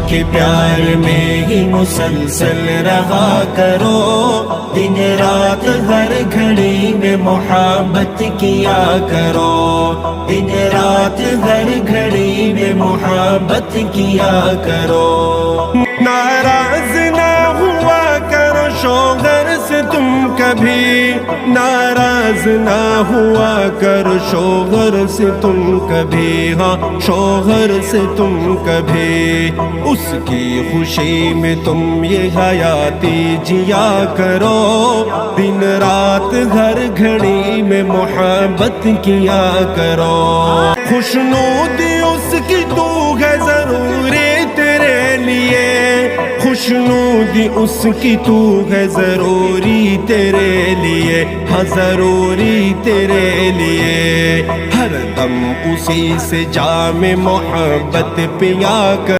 کے پیار میں ہی مسلسل رہا کرو، دن رات ہر گھڑی میں محبت کیا کرو، دن رات ہر گھڑی میں محبت کیا کرو۔ ناراض نہ ہوا کرو شوہر سے تم کبھی، ناراض نہ ہوا کرو شوہر سے تم کبھی، ہاں شوہر سے تم کبھی، اس کی خوشی میں تم یہ حیاتی جیا کرو، دن رات ہر گھڑی میں محبت کیا کرو۔ خوشنودی اس کی تو ہے ضروری تیرے لیے، خوشنودی اس کی تو ہے ضروری تیرے لیے، ہاں ضروری تیرے لیے، ہر دم اسی سے جام محبت پیا کر